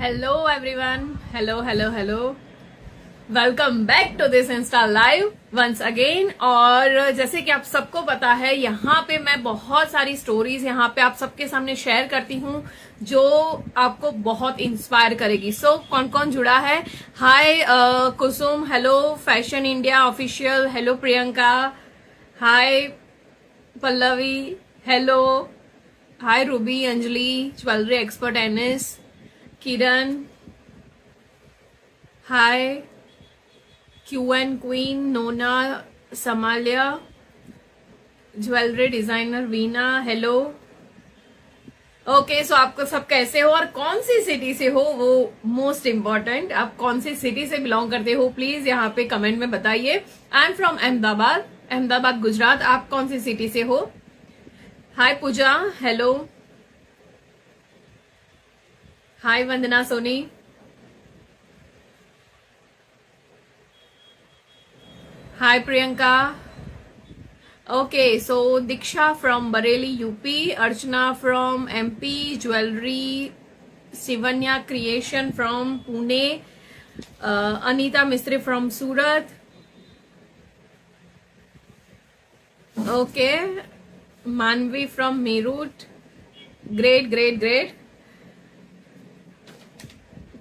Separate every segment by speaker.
Speaker 1: Hello everyone, hello. Welcome back to this Insta live once again. और जैसे कि आप सबको पता है, यहाँ पे मैं बहुत सारी स्टोरीज यहाँ पे आप सबके सामने शेयर करती हूँ जो आपको बहुत इंस्पायर करेगी। सो कौन कौन जुड़ा है? Hi Kusum, hello fashion India official, hello Priyanka, hi Pallavi, hello, hi Ruby, Anjali, jewellery expert Anis, Kiran, hi Q N queen, Nona, Samaliya, jewellery designer Veena, hello. Okay, so आपको सब कैसे हो और कौन सी सिटी से हो, वो मोस्ट इम्पोर्टेंट, आप कौन सी सिटी से बिलोंग करते हो प्लीज यहाँ पे कमेंट में बताइए। I am from Ahmedabad Gujarat. आप कौन सी सिटी से हो? हाय पूजा, hello, hi Vandana Soni, hi Priyanka. Okay, so Diksha from Bareilly, UP, Archana from MP, Jewelry, Sivanya Creation from Pune, Anita Mistry from Surat. Okay, Manvi from Meerut. Great.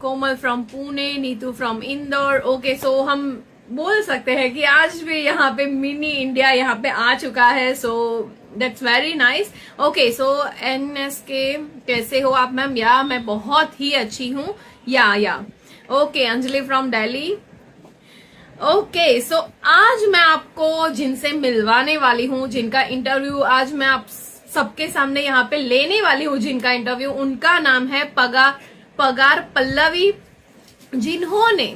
Speaker 1: Komal from Pune, Neetu from Indore. Okay, so हम बोल सकते हैं कि आज भी यहाँ पे mini India यहाँ पे आ चुका है। So that's very nice. Okay, so NSK कैसे हो आप मैम? या मैं बहुत ही अच्छी हूँ। या okay, Anjali from Delhi. Okay, so आज मैं आपको जिनसे मिलवाने वाली हूँ, जिनका इंटरव्यू आज मैं आप सबके सामने यहाँ पे लेने वाली हूँ, जिनका इंटरव्यू, उनका नाम है पगार पल्लवी, जिन्होंने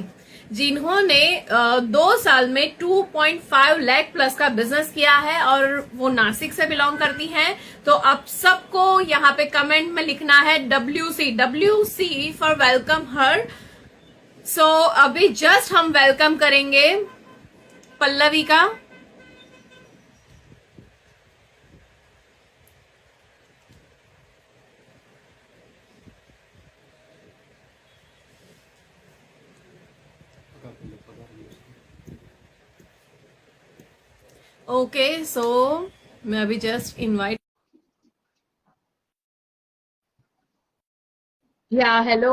Speaker 1: 2 साल में 2.5 लाख प्लस का बिजनेस किया है और वो नासिक से बिलोंग करती हैं। तो आप सबको यहाँ पे कमेंट में लिखना है WC फॉर वेलकम हर। सो अभी जस्ट हम वेलकम करेंगे पल्लवी का। ओके, सो मैं अभी जस्ट इनवाइट। या hello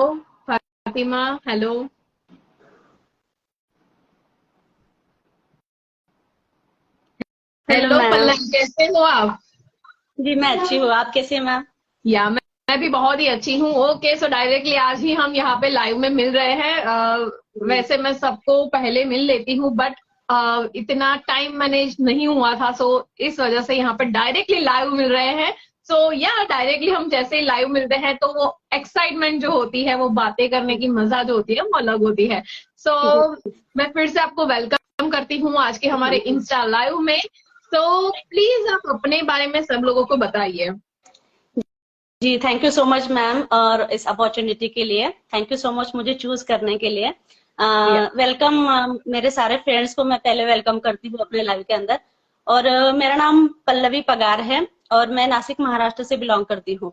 Speaker 1: Fatima, hello.
Speaker 2: Hello
Speaker 1: hello
Speaker 2: ma'am.
Speaker 1: Pallavi, कैसे हो आप?
Speaker 2: जी मैं अच्छी हूँ, आप कैसे हैं मैम?
Speaker 1: या मैं भी बहुत ही अच्छी हूँ। ओके, सो डायरेक्टली आज ही हम यहाँ पे लाइव में मिल रहे हैं। वैसे मैं सबको पहले मिल लेती हूँ, बट इतना टाइम मैनेज नहीं हुआ था, सो इस वजह से यहाँ पे डायरेक्टली लाइव मिल रहे हैं। सो या डायरेक्टली हम जैसे ही लाइव मिलते हैं तो वो एक्साइटमेंट जो होती है, वो बातें करने की मजा जो होती है, वो अलग होती है। सो मैं फिर से आपको वेलकम करती हूँ आज के हमारे इंस्टा लाइव में। तो प्लीज आप अपने बारे में सब लोगों को बताइए।
Speaker 2: जी thank you so much ma'am, और इस अपॉर्चुनिटी के लिए थैंक यू सो मच मुझे चूज करने के लिए। वेलकम मेरे सारे फ्रेंड्स को मैं पहले वेलकम करती हूँ अपने लाइव के अंदर। और मेरा नाम पल्लवी पगार है और मैं नासिक महाराष्ट्र से बिलोंग करती हूँ।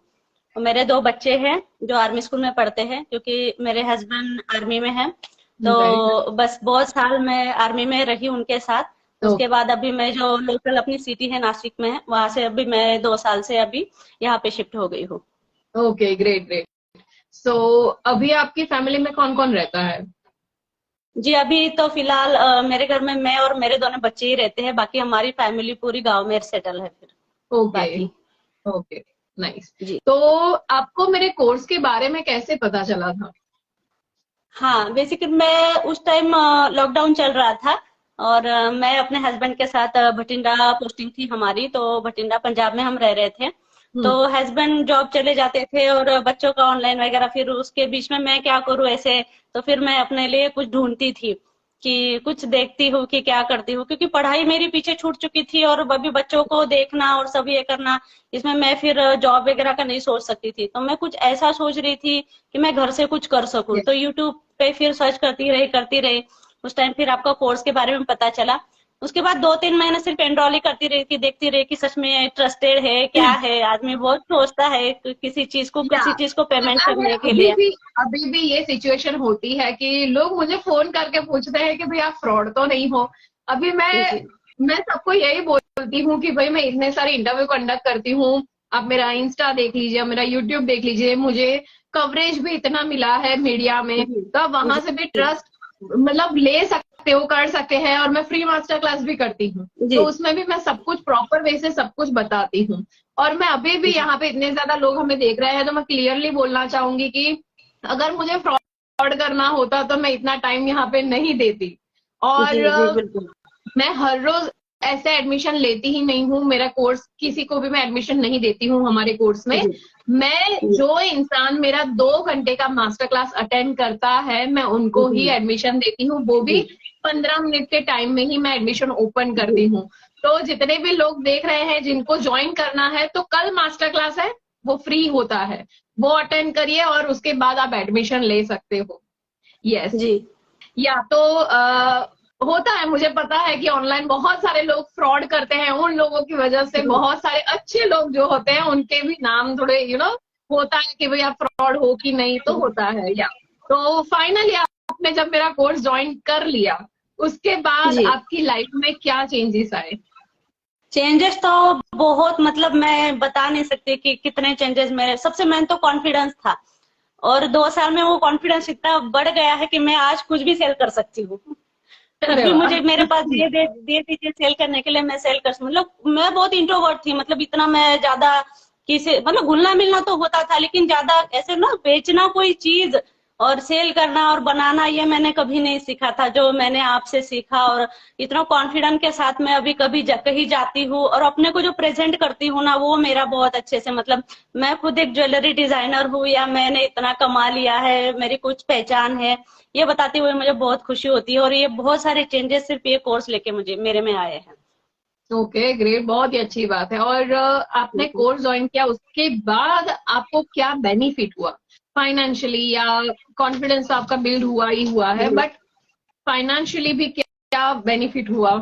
Speaker 2: मेरे 2 बच्चे हैं जो आर्मी स्कूल में पढ़ते हैं, क्योंकि मेरे हस्बैंड आर्मी में हैं।
Speaker 1: वेरी
Speaker 2: तो बस बहुत साल मैं आर्मी में रही उनके साथ।
Speaker 1: नाइस।
Speaker 2: उसके बाद अभी मैं जो लोकल अपनी सिटी है नासिक में, वहां से अभी मैं 2 साल से अभी यहाँ पे शिफ्ट हो गई हूँ।
Speaker 1: Okay, great. सो अभी आपकी फैमिली में कौन कौन रहता है?
Speaker 2: जी अभी तो फिलहाल मेरे घर में मैं और मेरे दोनों बच्चे ही रहते हैं, बाकी हमारी फैमिली पूरी गांव में सेटल है फिर
Speaker 1: ओके।
Speaker 2: बाकी।
Speaker 1: Okay, nice.
Speaker 2: जी
Speaker 1: तो आपको मेरे कोर्स के बारे में कैसे पता चला था?
Speaker 2: हाँ, बेसिकली मैं उस टाइम लॉकडाउन चल रहा था और मैं अपने हस्बैंड के साथ भटिंडा पोस्टिंग थी हमारी, तो भटिंडा पंजाब में हम रह रहे थे। तो
Speaker 1: हम्म।
Speaker 2: हस्बैंड जॉब चले जाते थे और बच्चों का ऑनलाइन वगैरह, फिर उसके बीच में मैं क्या करूँ ऐसे। तो फिर मैं अपने लिए कुछ ढूंढती थी कि कुछ देखती हूँ कि क्या करती हूँ, क्योंकि पढ़ाई मेरी पीछे छूट चुकी थी और अभी बच्चों को देखना और सब ये करना, इसमें मैं फिर जॉब वगैरह का नहीं सोच सकती थी। तो मैं कुछ ऐसा सोच रही थी कि मैं घर से कुछ कर सकूं।
Speaker 1: Yes.
Speaker 2: तो यूट्यूब पे फिर सर्च करती रही। उस टाइम फिर आपका कोर्स के बारे में पता चला, उसके बाद 2-3 महीने सिर्फ एनरोल ही करती रही थी, देखती रही कि सच में ट्रस्टेड है क्या है। आदमी बहुत सोचता है किसी चीज को
Speaker 1: या
Speaker 2: पेमेंट
Speaker 1: अगर
Speaker 2: करने के लिए।
Speaker 1: अभी भी ये सिचुएशन होती है कि लोग मुझे फोन करके पूछते हैं कि भाई आप फ्रॉड तो नहीं हो। अभी
Speaker 2: जी
Speaker 1: मैं सबको यही बोलती हूँ कि भाई मैं इतने सारे इंटरव्यू कंडक्ट करती हूँ। आप मेरा इंस्टा देख लीजिए, मेरा यूट्यूब देख लीजिए, मुझे कवरेज भी इतना मिला है मीडिया में,
Speaker 2: जी
Speaker 1: तो आप वहां से भी ट्रस्ट मतलब ले सकते हो, कर सकते हैं। और मैं फ्री मास्टर क्लास भी करती हूँ,
Speaker 2: जी
Speaker 1: तो उसमें भी मैं सब कुछ प्रॉपर वे से सब कुछ बताती हूँ। और मैं अभी भी
Speaker 2: जी
Speaker 1: यहाँ पे इतने ज्यादा लोग हमें देख रहे हैं, तो मैं क्लियरली बोलना चाहूंगी कि अगर मुझे फ्रॉड करना होता तो मैं इतना टाइम यहाँ पे नहीं देती।
Speaker 2: जी
Speaker 1: और
Speaker 2: जी बिल्कुल।
Speaker 1: मैं हर रोज ऐसे एडमिशन लेती ही नहीं हूँ। मेरा कोर्स किसी को भी मैं एडमिशन नहीं देती हूँ हमारे कोर्स में।
Speaker 2: जी
Speaker 1: मैं
Speaker 2: जी
Speaker 1: जो इंसान मेरा 2 घंटे का मास्टर क्लास अटेंड करता है, मैं उनको ही
Speaker 2: जी
Speaker 1: एडमिशन देती हूँ, वो भी
Speaker 2: जी
Speaker 1: 15 मिनट के टाइम में ही मैं एडमिशन ओपन
Speaker 2: जी
Speaker 1: करती हूँ। तो जितने भी लोग देख रहे हैं जिनको ज्वाइन करना है, तो कल मास्टर क्लास है, वो फ्री होता है, वो अटेंड करिए और उसके बाद आप एडमिशन ले सकते हो। यस।
Speaker 2: जी
Speaker 1: या तो होता है, मुझे पता है कि ऑनलाइन बहुत सारे लोग फ्रॉड करते हैं, उन लोगों की वजह से
Speaker 2: जी
Speaker 1: बहुत सारे अच्छे लोग जो होते हैं उनके भी नाम थोड़े होता है कि भाई आप फ्रॉड हो कि नहीं, तो होता है। या तो फाइनली आपने जब मेरा कोर्स ज्वाइन कर लिया, उसके बाद
Speaker 2: जी
Speaker 1: आपकी लाइफ में क्या चेंजेस आए?
Speaker 2: चेंजेस तो बहुत, मतलब मैं बता नहीं सकती कि कितने चेंजेस। मेरे सबसे मेन तो कॉन्फिडेंस था, और 2 साल में वो कॉन्फिडेंस इतना बढ़ गया है कि मैं आज कुछ भी सेल कर सकती हूँ। कुछ
Speaker 1: अरे
Speaker 2: भी
Speaker 1: वाह!
Speaker 2: मुझे मेरे पास दे दीजिए सेल करने के लिए, मैं सेल कर, मतलब मैं बहुत इंट्रोवर्ट थी, मतलब इतना मैं ज्यादा किसी, मतलब घुलना मिलना तो होता था, लेकिन ज्यादा ऐसे ना बेचना कोई चीज और सेल करना और बनाना, ये मैंने कभी नहीं सीखा था, जो मैंने आपसे सीखा। और इतना कॉन्फिडेंट के साथ मैं अभी कभी कहीं जाती हूँ और अपने को जो प्रेजेंट करती हूँ ना, वो मेरा बहुत अच्छे से, मतलब मैं खुद एक ज्वेलरी डिजाइनर हूँ या मैंने इतना कमा लिया है, मेरी कुछ पहचान है, ये बताते हुए मुझे बहुत खुशी होती है। और ये बहुत सारे चेंजेस सिर्फ ये कोर्स लेके मुझे मेरे में आए हैं।
Speaker 1: ओके, ग्रेट, बहुत ही अच्छी बात है। और आपने कोर्स ज्वाइन किया, उसके बाद आपको क्या बेनिफिट हुआ फाइनेंशियली? या कॉन्फिडेंस तो आपका बिल्ड हुआ ही हुआ है, बट फाइनेंशियली भी क्या बेनिफिट हुआ?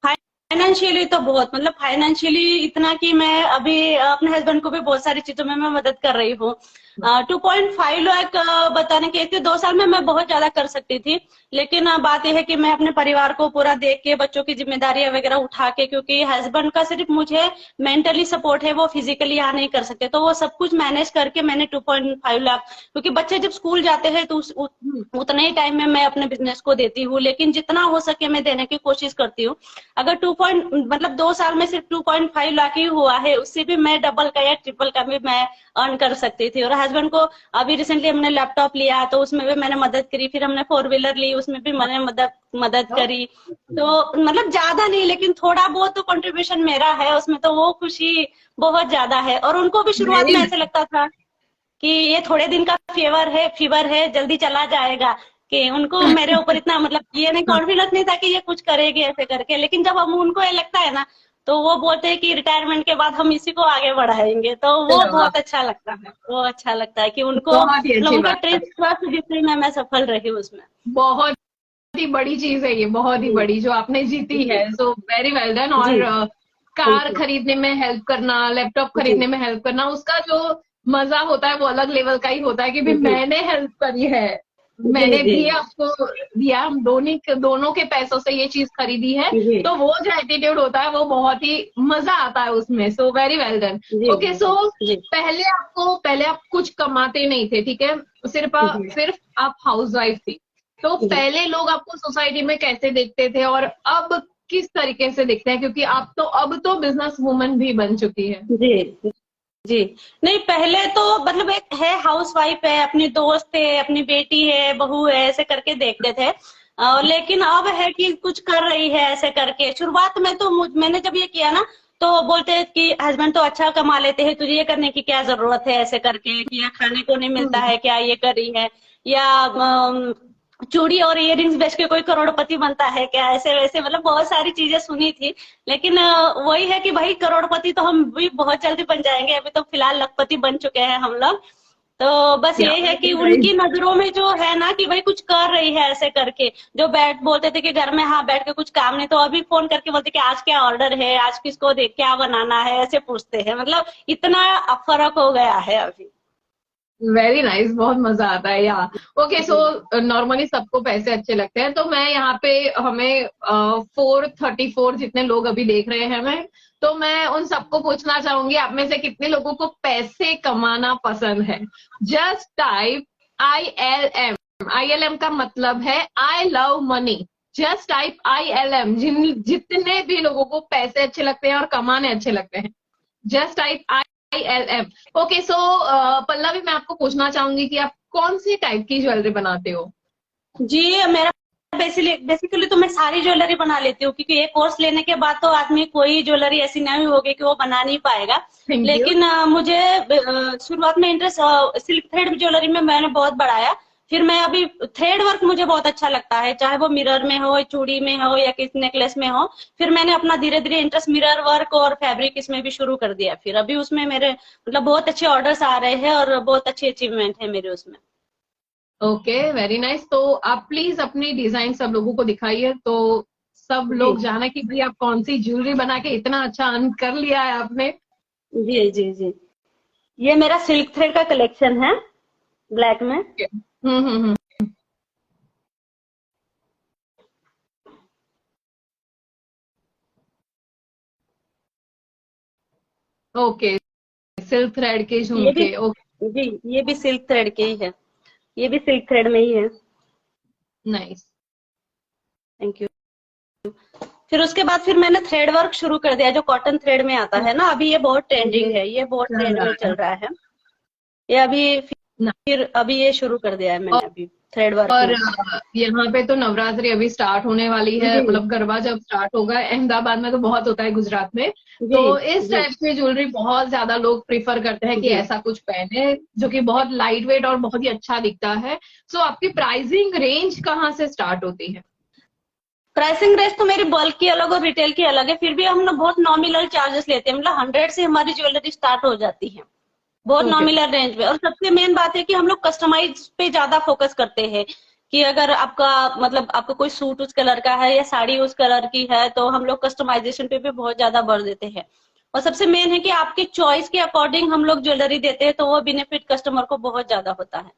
Speaker 2: फाइनेंशियली तो बहुत, मतलब फाइनेंशियली इतना कि मैं अभी अपने हस्बैंड को भी बहुत सारी चीजों में मैं मदद कर रही हूँ। 2.5 लाख बताने के थे, 2 साल में मैं बहुत ज्यादा कर सकती थी, लेकिन बात यह है कि मैं अपने परिवार को पूरा देख के, बच्चों की जिम्मेदारियां वगैरह उठा के, क्योंकि हस्बैंड का सिर्फ मुझे मेंटली सपोर्ट है, वो फिजिकली यहाँ नहीं कर सकते, तो वो सब कुछ मैनेज करके मैंने 2.5 लाख, क्योंकि बच्चे जब स्कूल जाते हैं तो उतने ही टाइम में मैं अपने बिजनेस को देती हूँ, लेकिन जितना हो सके मैं देने की कोशिश करती हूँ। अगर मतलब 2 साल में सिर्फ 2.5 लाख ही हुआ है, उससे भी मैं डबल का या ट्रिपल का भी मैं अर्न कर सकती थी। और हस्बैंड को अभी रिसेंटली हमने लैपटॉप लिया, तो उसमें भी मैंने मदद करी, फिर हमने 4 व्हीलर ली, उसमें भी मैंने मदद करी। तो मतलब ज्यादा नहीं, लेकिन थोड़ा बहुत तो कंट्रीब्यूशन मेरा है उसमें, तो वो खुशी बहुत ज्यादा है। और उनको भी शुरुआत
Speaker 1: वेरी
Speaker 2: में ऐसे लगता था कि ये थोड़े दिन का फीवर है जल्दी चला जाएगा, कि उनको मेरे ऊपर इतना, मतलब ये नहीं, कॉन्फिडेंस नहीं था कि ये कुछ करेगी ऐसे करके। लेकिन जब हम उनको ये लगता है ना, तो वो बोलते हैं कि रिटायरमेंट के बाद हम इसी को आगे बढ़ाएंगे, तो वो बहुत अच्छा लगता है। वो अच्छा लगता है कि उनको,
Speaker 1: बहुत ही
Speaker 2: मतलब
Speaker 1: अच्छी
Speaker 2: उनका
Speaker 1: बात है।
Speaker 2: ट्रस्ट जिससे मैं सफल रही उसमें।
Speaker 1: बहुत ही बड़ी चीज है ये, बहुत ही
Speaker 2: जी
Speaker 1: बड़ी जो आपने जीती
Speaker 2: जी
Speaker 1: है। So very well done.
Speaker 2: जी
Speaker 1: और
Speaker 2: थैंक
Speaker 1: कार
Speaker 2: यू।
Speaker 1: खरीदने में हेल्प करना, लैपटॉप
Speaker 2: जी
Speaker 1: खरीदने में हेल्प करना, उसका जो मजा होता है वो अलग लेवल का ही होता है कि भी
Speaker 2: जी
Speaker 1: मैंने हेल्प करी है,
Speaker 2: जी
Speaker 1: मैंने
Speaker 2: जी
Speaker 1: भी आपको दिया, हम दोनों के पैसों से ये चीज खरीदी है।
Speaker 2: जी
Speaker 1: तो वो जो एटीट्यूड होता है वो बहुत ही मजा आता है उसमें। So very well done.
Speaker 2: जी
Speaker 1: ओके, सो
Speaker 2: जी
Speaker 1: पहले आप कुछ कमाते नहीं थे, ठीक है,
Speaker 2: जी
Speaker 1: सिर्फ आप हाउस वाइफ थी। तो
Speaker 2: जी
Speaker 1: पहले लोग आपको सोसाइटी में कैसे देखते थे और अब किस तरीके से देखते हैं? क्योंकि आप तो अब तो बिजनेस वुमन भी बन चुकी है।
Speaker 2: जी जी। नहीं, पहले तो मतलब एक है, हाउस वाइफ है, अपनी दोस्त है, अपनी बेटी है, बहू है, ऐसे करके देखते थे। लेकिन अब है कि कुछ कर रही है ऐसे करके। शुरुआत में तो मैंने जब ये किया ना, तो बोलते हैं कि हस्बैंड तो अच्छा कमा लेते हैं, तुझे ये करने की क्या जरूरत है, ऐसे करके कि ये खाने को नहीं मिलता
Speaker 1: हम्म।
Speaker 2: है क्या, ये कर रही है, या चूड़ी और इयररिंग्स बेच के कोई करोड़पति बनता है क्या, ऐसे वैसे, मतलब बहुत सारी चीजें सुनी थी। लेकिन वही है कि भाई करोड़पति तो हम भी बहुत जल्दी बन जाएंगे, अभी तो फिलहाल लखपति बन चुके हैं हम लोग। तो बस यही है कि उनकी नजरों में जो है ना कि भाई कुछ कर रही है ऐसे करके, जो बैठ बोलते थे कि घर में हाँ बैठ के कुछ काम नहीं, तो अभी फोन करके बोलते कि आज क्या ऑर्डर है, आज किसको देख क्या बनाना है, ऐसे पूछते हैं। मतलब इतना फर्क हो गया है अभी।
Speaker 1: वेरी नाइस, बहुत मजा आता है यहाँ। ओके, सो
Speaker 2: जी
Speaker 1: नॉर्मली सबको पैसे अच्छे लगते हैं, तो मैं यहाँ पे हमें 434 जितने लोग अभी देख रहे हैं मैं, तो मैं उन सबको पूछना चाहूंगी आप में से कितने लोगों को पैसे कमाना पसंद है। Just type ILM। ILM का मतलब है I love money. Just type ILM, जितने भी लोगों को पैसे अच्छे लगते हैं और कमाने अच्छे लगते हैं, just type ILM। Okay, so Pallavi, मैं आपको पूछना चाहूंगी कि आप कौन से टाइप की ज्वेलरी बनाते हो?
Speaker 2: जी, मेरा बेसिकली तो मैं सारी ज्वेलरी बना लेती हूँ, क्योंकि एक कोर्स लेने के बाद तो आदमी कोई ज्वेलरी ऐसी नहीं होगी कि वो बना नहीं पाएगा।
Speaker 1: Thank you.
Speaker 2: लेकिन मुझे शुरुआत में इंटरेस्ट सिल्क थ्रेड ज्वेलरी में मैंने बहुत बढ़ाया। फिर मैं अभी थ्रेड वर्क मुझे बहुत अच्छा लगता है, चाहे वो मिरर में हो, चूड़ी में हो या किस नेकलेस में हो। फिर मैंने अपना धीरे धीरे इंटरेस्ट मिरर वर्क और फैब्रिक इसमें भी शुरू कर दिया। फिर अभी उसमें मेरे मतलब बहुत अच्छे ऑर्डर्स आ रहे हैं और बहुत अच्छी अचीवमेंट है मेरे उसमें।
Speaker 1: Okay, very nice. तो आप प्लीज अपनी डिजाइन सब लोगों को दिखाइए, तो सब
Speaker 2: जी
Speaker 1: लोग जाने कि भाई आप कौन सी ज्वेलरी बना के इतना अच्छा अर्न कर लिया है आपने।
Speaker 2: जी जी जी, ये मेरा सिल्क थ्रेड का कलेक्शन है, ब्लैक में।
Speaker 1: हम्म। ओके, सिल्क थ्रेड के
Speaker 2: ये भी
Speaker 1: झुमके। ओके,
Speaker 2: जी, ये भी सिल्क थ्रेड के ही है, ये भी सिल्क थ्रेड में ही है।
Speaker 1: नाइस।
Speaker 2: Thank you. फिर उसके बाद फिर मैंने थ्रेड वर्क शुरू कर दिया, जो कॉटन थ्रेड में आता है ना, अभी ये बहुत ट्रेंडिंग है, ये बहुत
Speaker 1: चल
Speaker 2: ट्रेंड
Speaker 1: रहा
Speaker 2: में
Speaker 1: है
Speaker 2: चल रहा है। ये अभी
Speaker 1: ना।
Speaker 2: फिर अभी ये शुरू कर दिया है मैंने अभी थ्रेड वर्क
Speaker 1: और
Speaker 2: में।
Speaker 1: यहाँ पे तो नवरात्रि अभी स्टार्ट होने वाली है,
Speaker 2: जी
Speaker 1: मतलब गरबा जब स्टार्ट होगा, अहमदाबाद में तो बहुत होता है, गुजरात में।
Speaker 2: जी
Speaker 1: तो इस
Speaker 2: जी
Speaker 1: टाइप की ज्वेलरी बहुत ज्यादा लोग प्रिफर करते हैं कि
Speaker 2: जी।
Speaker 1: ऐसा कुछ पहने जो कि बहुत लाइट वेट और बहुत ही अच्छा दिखता है। सो आपकी प्राइसिंग रेंज कहाँ से स्टार्ट होती है?
Speaker 2: प्राइसिंग रेंज तो मेरी बल्क की अलग और रिटेल की अलग है, फिर भी हम लोग बहुत नॉमिनल चार्जेस लेते हैं, मतलब 100 से हमारी ज्वेलरी स्टार्ट हो जाती है, बहुत
Speaker 1: ओके।
Speaker 2: नॉमिनल रेंज में। और सबसे मेन बात है कि हम लोग कस्टमाइज पे ज्यादा फोकस करते हैं, कि अगर आपका मतलब आपका कोई सूट उस कलर का है या साड़ी उस कलर की है, तो हम लोग कस्टमाइजेशन पे भी बहुत ज्यादा भर देते हैं। और सबसे मेन है कि आपके चॉइस के अकॉर्डिंग हम लोग ज्वेलरी देते हैं, तो वो बेनिफिट कस्टमर को बहुत ज्यादा होता है।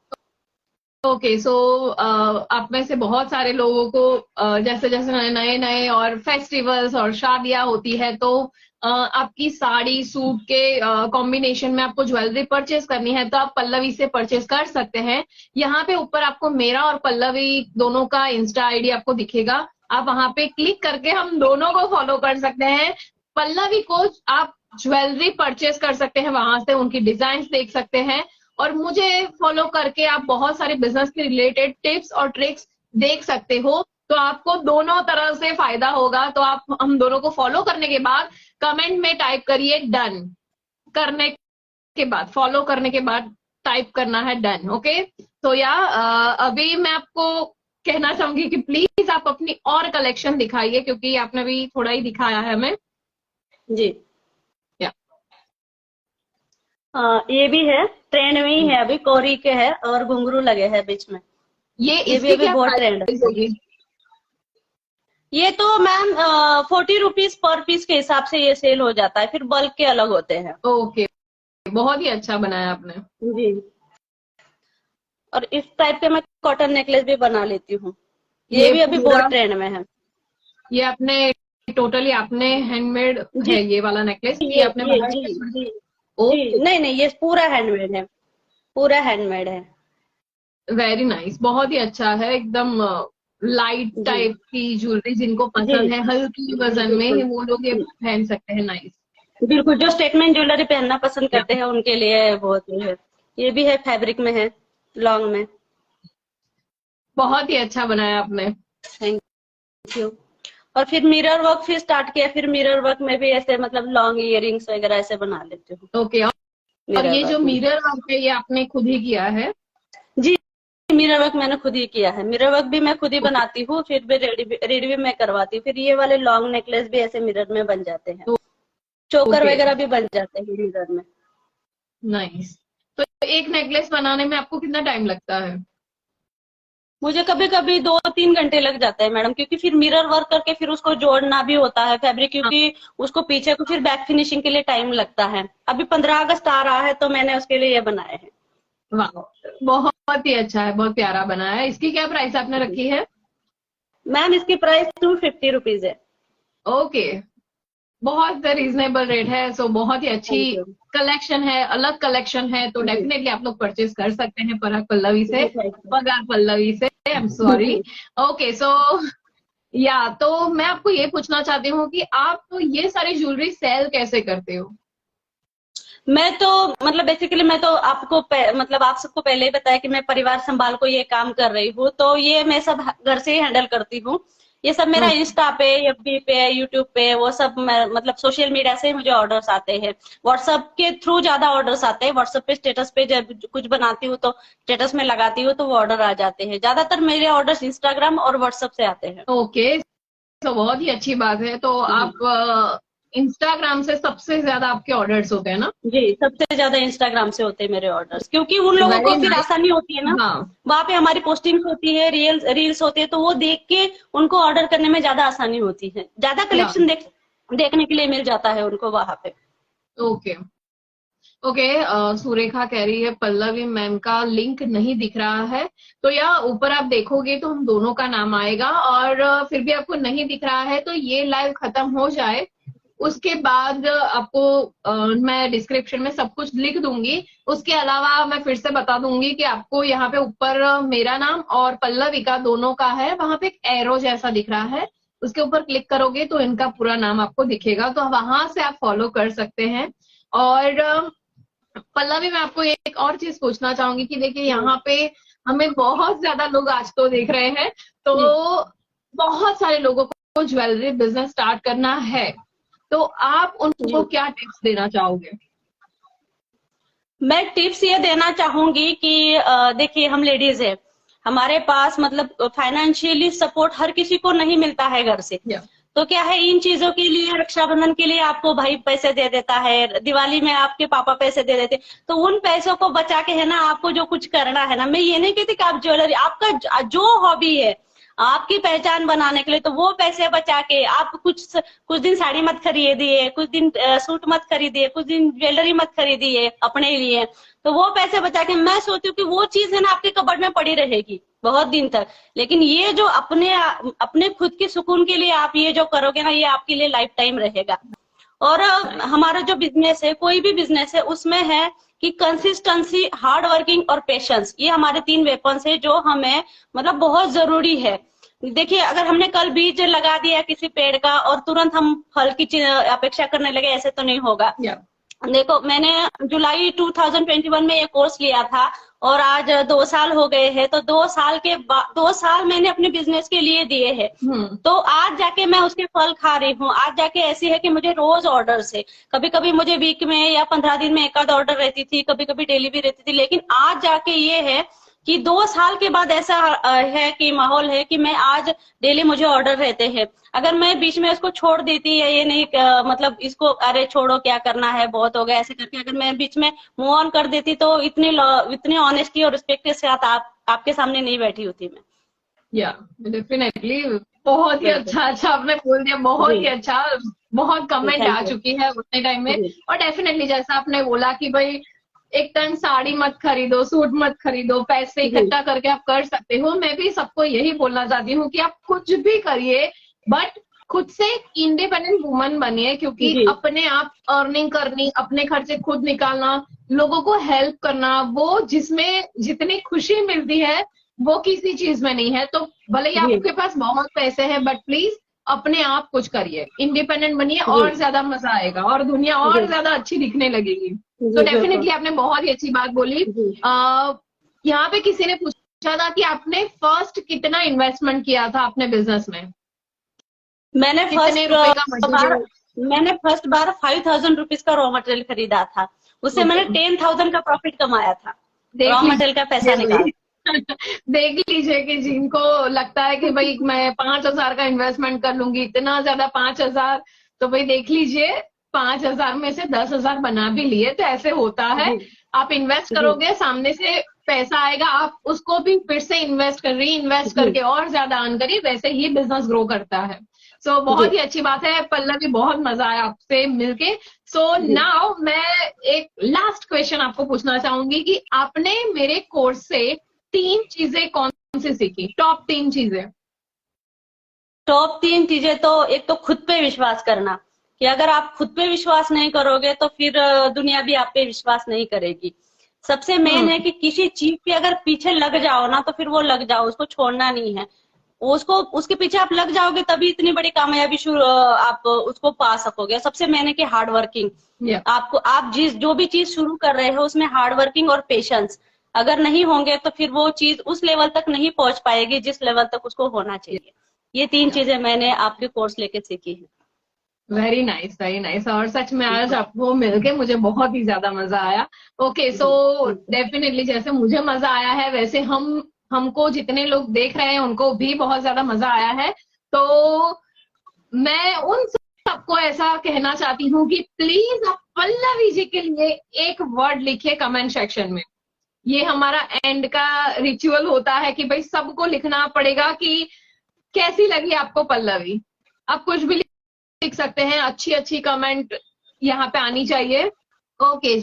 Speaker 1: ओके, सो आप में से बहुत सारे लोगों को जैसे जैसे नए नए और फेस्टिवल्स और शादियां होती है, तो आपकी साड़ी सूट के कॉम्बिनेशन में आपको ज्वेलरी परचेज करनी है, तो आप पल्लवी से परचेज कर सकते हैं। यहाँ पे ऊपर आपको मेरा और पल्लवी दोनों का इंस्टा आईडी आपको दिखेगा। आप वहां पे क्लिक करके हम दोनों को फॉलो कर सकते हैं। पल्लवी को आप ज्वेलरी परचेज कर सकते हैं, वहां से उनकी डिजाइन देख सकते हैं। और मुझे फॉलो करके आप बहुत सारे बिजनेस के रिलेटेड टिप्स और ट्रिक्स देख सकते हो। तो आपको दोनों तरह से फायदा होगा। तो आप हम दोनों को फॉलो करने के बाद कमेंट में टाइप करिए डन। करने के बाद, फॉलो करने के बाद टाइप करना है डन। ओके, तो या अभी मैं आपको कहना चाहूंगी कि प्लीज आप अपनी और कलेक्शन दिखाइए, क्योंकि आपने भी थोड़ा ही दिखाया है हमें।
Speaker 2: जी,
Speaker 1: या
Speaker 2: ये भी है, ट्रेंड में ही है, अभी कोरी के है और घुंघरू लगे हैं बीच में।
Speaker 1: ये
Speaker 2: ये भी
Speaker 1: इसकी
Speaker 2: अभी
Speaker 1: क्या
Speaker 2: बहुत ट्रेंड
Speaker 1: प्राइस
Speaker 2: है।
Speaker 1: होगी?
Speaker 2: ये तो मैम 40 रुपीज पर पीस के हिसाब से ये सेल हो जाता है, फिर बल्क के अलग होते हैं।
Speaker 1: ओके, बहुत ही अच्छा बनाया आपने।
Speaker 2: जी। और इस टाइप के मैं कॉटन नेकलेस भी बना लेती हूँ, ये
Speaker 1: ये
Speaker 2: भी अभी
Speaker 1: पूरा,
Speaker 2: बहुत ट्रेंड में है।
Speaker 1: ये आपने टोटली आपने हैंडमेड
Speaker 2: जी,
Speaker 1: है ये वाला नेकलेस, कि आपने
Speaker 2: ये
Speaker 1: बाहर
Speaker 2: जी
Speaker 1: से?
Speaker 2: जी जी,
Speaker 1: ओके,
Speaker 2: नहीं नहीं, ये पूरा हैंडमेड है, पूरा हैंडमेड है।
Speaker 1: वेरी नाइस, बहुत ही अच्छा है एकदम। लाइट
Speaker 2: जी
Speaker 1: टाइप की ज्वेलरी जिनको
Speaker 2: जी
Speaker 1: पसंद है हल्की
Speaker 2: जी
Speaker 1: वजन में,
Speaker 2: बिल्कुल।
Speaker 1: वो लोग ये पहन सकते हैं। नाइस।
Speaker 2: बिल्कुल, जो स्टेटमेंट ज्वेलरी पहनना पसंद
Speaker 1: या
Speaker 2: करते हैं उनके लिए बहुत ही है। ये भी है, फैब्रिक में है, लॉन्ग में।
Speaker 1: बहुत ही अच्छा बनाया आपने।
Speaker 2: Thank you. और फिर मिरर वर्क फिर स्टार्ट किया, फिर मिरर वर्क में भी ऐसे मतलब लॉन्ग इयरिंग्स वगैरह ऐसे बना लेती हूँ
Speaker 1: ओके, और
Speaker 2: मिरर
Speaker 1: ये जो
Speaker 2: वर्क में।
Speaker 1: मिरर वर्क है ये आपने खुद ही किया है?
Speaker 2: जी, मिरर वर्क मैंने खुद ही किया है, मिरर वर्क भी मैं खुद ही
Speaker 1: ओके,
Speaker 2: बनाती हूँ, फिर भी रेडी भी मैं करवाती हूँ। फिर ये वाले लॉन्ग नेकलेस भी ऐसे मिरर में बन जाते हैं, चोकर
Speaker 1: ओके,
Speaker 2: वगैरह भी बन जाते हैं मिरर में।
Speaker 1: नाइस। तो एक नेकलेस बनाने में आपको कितना टाइम लगता है?
Speaker 2: मुझे कभी कभी 2-3 घंटे लग जाते हैं मैडम, क्योंकि फिर मिरर वर्क करके फिर उसको जोड़ना भी होता है फैब्रिक, क्योंकि उसको पीछे को फिर बैक फिनिशिंग के लिए टाइम लगता है। अभी 15 अगस्त आ रहा है तो मैंने उसके लिए ये बनाए हैं।
Speaker 1: वाह, बहुत ही अच्छा है, बहुत प्यारा बना है। इसकी क्या प्राइस आपने रखी है?
Speaker 2: मैम इसकी प्राइस 250 रुपीज है।
Speaker 1: ओके, बहुत रीजनेबल रेट है। सो बहुत ही अच्छी
Speaker 2: थैंक यू।
Speaker 1: कलेक्शन है, अलग कलेक्शन है, तो
Speaker 2: जी
Speaker 1: डेफिनेटली आप लोग परचेज कर सकते हैं पराग पल्लवी से,
Speaker 2: जी थैंक यू।
Speaker 1: पगार पल्लवी से। I am sorry.
Speaker 2: जी
Speaker 1: ओके, सो या तो मैं आपको ये पूछना चाहती हूँ कि आप ये सारी ज्वेलरी सेल कैसे करते हो?
Speaker 2: मैं तो मतलब बेसिकली मैं तो आपको मतलब आप सबको पहले ही बताया कि मैं परिवार संभाल को ये काम कर रही हूँ, तो ये मैं सब घर से ही हैंडल करती हूँ। ये सब मेरा इंस्टा पे, एफबी पे, यूट्यूब पे, वो सब मैं मतलब सोशल मीडिया से मुझे ऑर्डर्स आते हैं। व्हाट्सएप के थ्रू ज्यादा ऑर्डर्स आते हैं। व्हाट्सएप पे स्टेटस पे जब कुछ बनाती हूँ तो स्टेटस में लगाती हूँ तो वो ऑर्डर आ जाते हैं। ज्यादातर मेरे ऑर्डर्स इंस्टाग्राम और व्हाट्सएप से आते हैं।
Speaker 1: ओके, तो बहुत ही अच्छी बात है। तो
Speaker 2: जी
Speaker 1: आप इंस्टाग्राम से सबसे ज्यादा आपके ऑर्डर्स होते हैं ना?
Speaker 2: जी, सबसे ज्यादा इंस्टाग्राम से होते हैं मेरे ऑर्डर्स, क्योंकि उन लोगों को
Speaker 1: वेरी
Speaker 2: फिर
Speaker 1: नाइस।
Speaker 2: आसानी होती है ना।
Speaker 1: हाँ,
Speaker 2: वहां पे हमारी पोस्टिंग्स होती है, रील्स होती है, तो वो देख के उनको ऑर्डर करने में ज्यादा आसानी होती है। ज्यादा
Speaker 1: या
Speaker 2: कलेक्शन देखने के लिए मिल जाता है उनको वहां पे।
Speaker 1: ओके। ओके, सुरेखा कह रही है पल्लवी मैम का लिंक नहीं दिख रहा है। तो या ऊपर आप देखोगे तो हम दोनों का नाम आएगा, और फिर भी आपको नहीं दिख रहा है तो ये लाइव खत्म हो जाए उसके बाद आपको मैं डिस्क्रिप्शन में सब कुछ लिख दूंगी। उसके अलावा मैं फिर से बता दूंगी कि आपको यहाँ पे ऊपर मेरा नाम और पल्लवी का दोनों का है, वहां पे एक एरो जैसा दिख रहा है, उसके ऊपर क्लिक करोगे तो इनका पूरा नाम आपको दिखेगा, तो वहां से आप फॉलो कर सकते हैं। और पल्लवी, मैं आपको एक और चीज पूछना चाहूंगी कि देखिए
Speaker 2: जी
Speaker 1: यहाँ पे हमें बहुत ज्यादा लोग आज तो देख रहे हैं, तो
Speaker 2: जी
Speaker 1: बहुत सारे लोगों को ज्वेलरी बिजनेस स्टार्ट करना है, तो आप उनको
Speaker 2: जी।
Speaker 1: क्या टिप्स देना चाहोगे?
Speaker 2: मैं टिप्स ये देना चाहूंगी कि देखिए हम लेडीज है, हमारे पास मतलब फाइनेंशियली सपोर्ट हर किसी को नहीं मिलता है घर से।
Speaker 1: या
Speaker 2: तो क्या है, इन चीजों के लिए, रक्षाबंधन के लिए आपको भाई पैसे दे देता है, दिवाली में आपके पापा पैसे दे देते, तो उन पैसों को बचा के है ना आपको जो कुछ करना है ना, मैं ये नहीं कहती कि आप ज्वेलरी, आपका जो हॉबी है आपकी पहचान बनाने के लिए, तो वो पैसे बचा के आप कुछ दिन साड़ी मत खरीदिए, कुछ दिन सूट मत खरीदिए, कुछ दिन ज्वेलरी मत खरीदिए अपने लिए। तो वो पैसे बचा के मैं सोचती हूँ कि वो चीज है ना आपके कबर्ड में पड़ी रहेगी बहुत दिन तक। लेकिन ये जो अपने अपने खुद के सुकून के लिए आप ये जो करोगे ना, ये आपके लिए लाइफ टाइम रहेगा। और हमारा जो बिजनेस है, कोई भी बिजनेस है, उसमें है कि कंसिस्टेंसी, हार्ड वर्किंग और पेशेंस, ये हमारे 3 वेपन्स है जो हमें मतलब बहुत जरूरी है। देखिए अगर हमने कल बीज लगा दिया किसी पेड़ का और तुरंत हम फल की अपेक्षा करने लगे, ऐसे तो नहीं होगा।
Speaker 1: या
Speaker 2: देखो मैंने जुलाई 2021 में ये कोर्स लिया था और आज 2 साल हो गए हैं, तो 2 साल के बाद 2 साल मैंने अपने बिजनेस के लिए दिए हैं। तो आज जाके मैं उसके फल खा रही हूँ। आज जाके ऐसी है कि मुझे रोज ऑर्डर है। कभी कभी मुझे वीक में या 15 दिन में एक आध ऑर्डर रहती थी, कभी कभी डेली भी रहती थी, लेकिन आज जाके ये है कि 2 साल के बाद ऐसा है कि माहौल है कि मैं आज डेली मुझे ऑर्डर रहते हैं। अगर मैं बीच में इसको छोड़ देती या ये नहीं मतलब इसको अरे छोड़ो क्या करना है बहुत हो गया ऐसे करके, अगर मैं बीच में मूव ऑन कर देती तो इतनी ऑनेस्टी और रिस्पेक्ट के साथ आपके सामने नहीं बैठी होती मैं।
Speaker 1: या डेफिनेटली, बहुत ही
Speaker 2: बिल्कुल।
Speaker 1: अच्छा आपने बोल दिया, बहुत
Speaker 2: जी
Speaker 1: ही अच्छा। बहुत
Speaker 2: जी
Speaker 1: कमेंट आ
Speaker 2: थैंक यू।
Speaker 1: चुकी है उतने टाइम में।
Speaker 2: जी
Speaker 1: और डेफिनेटली जैसा आपने बोला कि भाई एक टन साड़ी मत खरीदो, सूट मत खरीदो, पैसे
Speaker 2: जी
Speaker 1: इकट्ठा करके आप कर सकते हो। मैं भी सबको यही बोलना चाहती हूँ कि आप कुछ भी करिए, बट खुद से इंडिपेंडेंट वुमन बनिए, क्योंकि
Speaker 2: जी
Speaker 1: अपने आप अर्निंग करनी, अपने खर्चे खुद निकालना, लोगों को हेल्प करना, वो जिसमें जितनी खुशी मिलती है वो किसी चीज में नहीं है। तो भले ही
Speaker 2: जी
Speaker 1: आपके पास बहुत पैसे हैं, बट प्लीज अपने आप कुछ करिए, इंडिपेंडेंट बनिए,
Speaker 2: जी
Speaker 1: और ज्यादा मजा आएगा और दुनिया और
Speaker 2: जी
Speaker 1: ज्यादा अच्छी दिखने लगेगी। तो
Speaker 2: जी बिल्कुल।
Speaker 1: डेफिनेटली आपने बहुत ही अच्छी बात बोली।
Speaker 2: जी
Speaker 1: यहाँ पे किसी ने पूछा था कि आपने फर्स्ट कितना इन्वेस्टमेंट किया था अपने बिजनेस में,
Speaker 2: मैंने
Speaker 1: कितने रुपए का
Speaker 2: बार
Speaker 1: मटेरियल?
Speaker 2: मैंने फर्स्ट बार 5,000 रुपीज का रॉ मटेरियल खरीदा था। उससे
Speaker 1: ओके,
Speaker 2: मैंने 10,000 का प्रॉफिट कमाया था,
Speaker 1: देख
Speaker 2: रॉ मटेरियल का पैसा
Speaker 1: लीजिए
Speaker 2: निकाल।
Speaker 1: भाई। देख लीजिए कि जिनको लगता है कि भाई मैं 5,000 का इन्वेस्टमेंट कर लूंगी, इतना ज्यादा 5,000, तो भाई देख लीजिए 5,000 में से 10,000 बना भी लिए, तो ऐसे होता है।
Speaker 2: जी
Speaker 1: आप इन्वेस्ट करोगे, सामने से पैसा आएगा, आप उसको भी फिर से इन्वेस्ट कर रही, इन्वेस्ट करके और ज्यादा अर्न करिए, वैसे ही बिजनेस ग्रो करता है। सो बहुत ही अच्छी बात है पल्लवी, बहुत मजा आया आपसे मिलके। सो नाउ मैं एक लास्ट क्वेश्चन आपको पूछना चाहूंगी कि आपने मेरे कोर्स से 3 चीजें कौन सी सीखी, टॉप 3 चीजें?
Speaker 2: टॉप 3 चीजें तो एक तो खुद पे विश्वास करना, कि अगर आप खुद पे विश्वास नहीं करोगे तो फिर दुनिया भी आप पे विश्वास नहीं करेगी। सबसे मेन है कि किसी चीज के अगर पीछे लग जाओ ना तो फिर वो लग जाओ, उसको छोड़ना नहीं है। उसको उसके पीछे आप लग जाओगे तभी इतनी बड़ी कामयाबी आप उसको पा सकोगे। सबसे मेन है कि हार्ड वर्किंग। आपको आप जो भी चीज शुरू कर रहे हो उसमें हार्ड वर्किंग और पेशेंस अगर नहीं होंगे तो फिर वो चीज उस लेवल तक नहीं पहुंच पाएगी जिस लेवल तक उसको होना चाहिए। ये 3 चीजें मैंने आपके कोर्स लेके सीखी है।
Speaker 1: Very nice, very nice. और सच में आज आपको मिलके मुझे बहुत ही ज्यादा मजा आया। ओके, सो डेफिनेटली जैसे मुझे मजा आया है वैसे हमको जितने लोग देख रहे हैं उनको भी बहुत ज्यादा मजा आया है। तो मैं उन सबको ऐसा कहना चाहती हूँ कि प्लीज आप पल्लवी जी के लिए एक वर्ड लिखिए कमेंट सेक्शन में। ये हमारा एंड का रिचुअल होता है कि भाई सबको लिखना पड़ेगा कि कैसी लगी आपको पल्लवी। आप कुछ भी लिख सकते हैं, अच्छी अच्छी कमेंट यहाँ पे आनी चाहिए। ओके,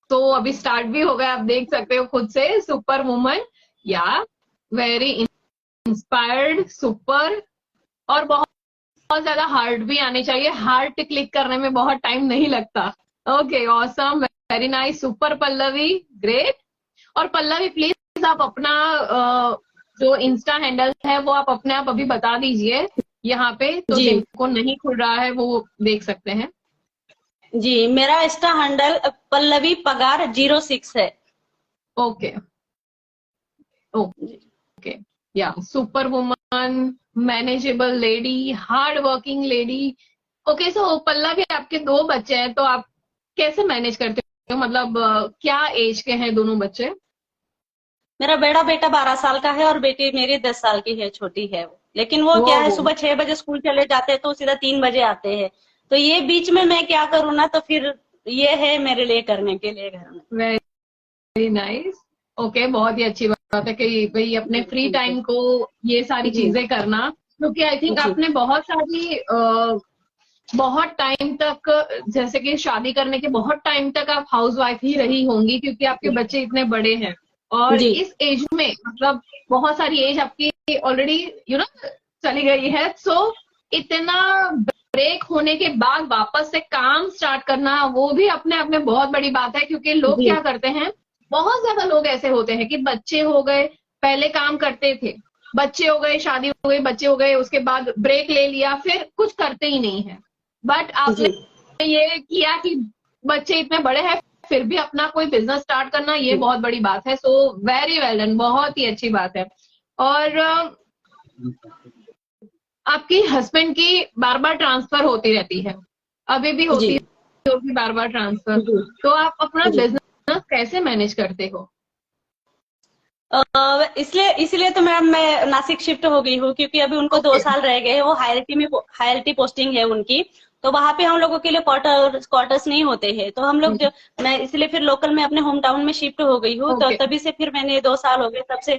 Speaker 1: तो अभी स्टार्ट भी हो गया, आप देख सकते हो खुद से। सुपर वुमन, या वेरी इंस्पायर्ड, सुपर। और बहुत बहुत ज्यादा हार्ट भी आने चाहिए, हार्ट क्लिक करने में बहुत टाइम नहीं लगता। Okay, awesome, very nice, super Pallavi, great. और पल्लवी प्लीज आप अपना जो इंस्टा हैंडल है वो आप अपने आप अभी बता दीजिए यहाँ पे, तो जिनको नहीं खुल रहा है वो देख सकते हैं।
Speaker 2: जी, मेरा इंस्टा हैंडल पल्लवी पगार 06 है।
Speaker 1: ओके ओके, या super woman, manageable lady, hard working lady. Okay, so Pallavi आपके 2 बच्चे हैं, तो आप कैसे मैनेज करते हो? मतलब क्या एज के हैं दोनों बच्चे?
Speaker 2: मेरा बड़ा बेटा 12 साल का है और बेटी मेरी 10 साल की है, छोटी है वो। लेकिन वो क्या है, सुबह 6 बजे स्कूल चले जाते हैं तो सीधा 3 बजे आते हैं। तो ये बीच में मैं क्या करूँ ना, तो फिर ये है मेरे लिए करने के लिए घर में।
Speaker 1: Very nice. ओके, बहुत ही अच्छी बात है कि भाई अपने फ्री टाइम को ये सारी चीजें करना, क्योंकि आई थिंक आपने बहुत टाइम तक, जैसे कि शादी करने के बहुत टाइम तक आप हाउसवाइफ ही रही होंगी, क्योंकि आपके बच्चे इतने बड़े हैं। और इस एज में मतलब बहुत सारी एज आपकी ऑलरेडी चली गई है। सो इतना ब्रेक होने के बाद वापस से काम स्टार्ट करना, वो भी अपने आप में बहुत बड़ी बात है। क्योंकि लोग क्या करते हैं, बहुत ज्यादा लोग ऐसे होते हैं कि बच्चे हो गए, पहले काम करते थे, बच्चे हो गए, शादी हो गई, बच्चे हो गए, उसके बाद ब्रेक ले लिया, फिर कुछ करते ही नहीं है। बट आपने ये किया कि बच्चे इतने बड़े हैं फिर भी अपना कोई बिजनेस स्टार्ट करना, ये बहुत बड़ी बात है। सो वेरी वेल डन, बहुत ही अच्छी बात है। और आपकी हस्बैंड की बार बार ट्रांसफर होती रहती है, अभी भी होती होगी बार बार ट्रांसफर, तो आप अपना बिजनेस कैसे मैनेज करते हो?
Speaker 2: इसलिए तो मैम मैं नासिक शिफ्ट हो गई हूँ, क्योंकि अभी उनको 2 साल रह गए हैं। वो हायरटी पोस्टिंग है उनकी, तो वहां पे हम लोगों के लिए क्वार्टर्स नहीं होते हैं। तो हम लोग मैं इसलिए फिर लोकल में अपने होम टाउन में शिफ्ट हो गई हूँ। तो तभी से फिर मैंने 2 साल हो गए तब से,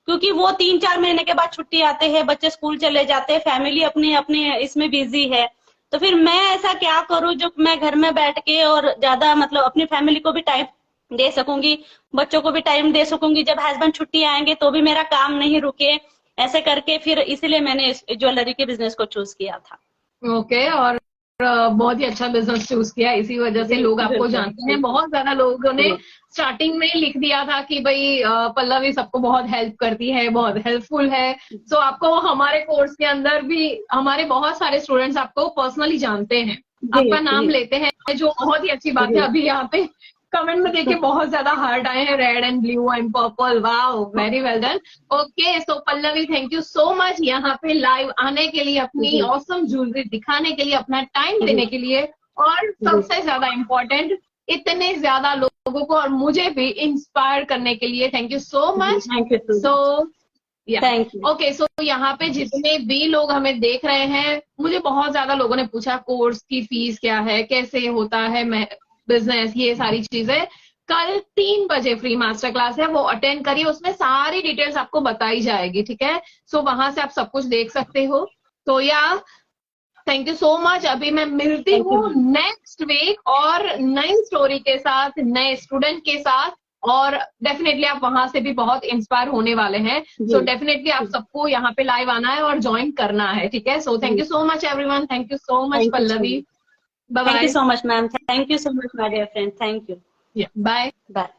Speaker 2: क्योंकि वो 3-4 महीने के बाद छुट्टी आते हैं, बच्चे स्कूल चले जाते हैं, फैमिली अपने अपने इसमें बिजी है। तो फिर मैं ऐसा क्या करूँ जो मैं घर में बैठ के और ज्यादा मतलब अपनी फैमिली को भी टाइम दे सकूंगी, बच्चों को भी टाइम दे सकूंगी, जब हस्बैंड छुट्टी आएंगे तो भी मेरा काम नहीं रुके, ऐसे करके फिर इसलिए मैंने इस ज्वेलरी के बिजनेस को चूज किया था।
Speaker 1: ओके, और बहुत ही अच्छा बिजनेस चूज किया, इसी वजह से लोग आपको जानते हैं। बहुत ज्यादा लोगों ने स्टार्टिंग में लिख दिया था कि भाई पल्लवी सबको बहुत हेल्प करती है, बहुत हेल्पफुल है। सो आपको हमारे कोर्स के अंदर भी हमारे बहुत सारे स्टूडेंट्स आपको पर्सनली जानते हैं, आपका नाम लेते हैं, जो बहुत ही अच्छी बात है। अभी यहाँ पे कमेंट में देखिए बहुत ज्यादा हार्ट आए हैं, red and blue and purple, wow, very well done. Okay, so Pallavi thank you so much यहाँ पे लाइव आने के लिए, अपनी ऑसम ज्वेलरी दिखाने के लिए, अपना टाइम देने के लिए, और सबसे ज्यादा इम्पोर्टेंट इतने ज्यादा लोगों को और मुझे भी इंस्पायर करने के लिए। Thank you so much. So okay, so यहाँ पे जितने भी लोग हमें देख रहे हैं, मुझे बहुत ज्यादा लोगों ने पूछा कोर्स की फीस क्या है, कैसे होता है बिजनेस, ये सारी चीजें। कल 3 बजे फ्री मास्टर क्लास है, वो अटेंड करिए, उसमें सारी डिटेल्स आपको बताई जाएगी, ठीक है। सो वहां से आप सब कुछ देख सकते हो। तो या थैंक यू सो मच। अभी मैं मिलती
Speaker 2: थैंक यू
Speaker 1: हूँ
Speaker 2: मैम।
Speaker 1: नेक्स्ट वीक और नई स्टोरी के साथ, नए स्टूडेंट के साथ, और डेफिनेटली आप वहां से भी बहुत इंस्पायर होने वाले हैं। सो
Speaker 2: जी
Speaker 1: डेफिनेटली आप सबको यहाँ पे लाइव आना है और ज्वाइन करना है, ठीक है। So thank
Speaker 2: ji,
Speaker 1: you so much everyone, thank you so much
Speaker 2: thank you so
Speaker 1: Pallavi,
Speaker 2: much.
Speaker 1: Bye
Speaker 2: thank you
Speaker 1: bye,
Speaker 2: so much ma'am, thank you so much my dear friend, thank you.
Speaker 1: Bye.
Speaker 2: Bye.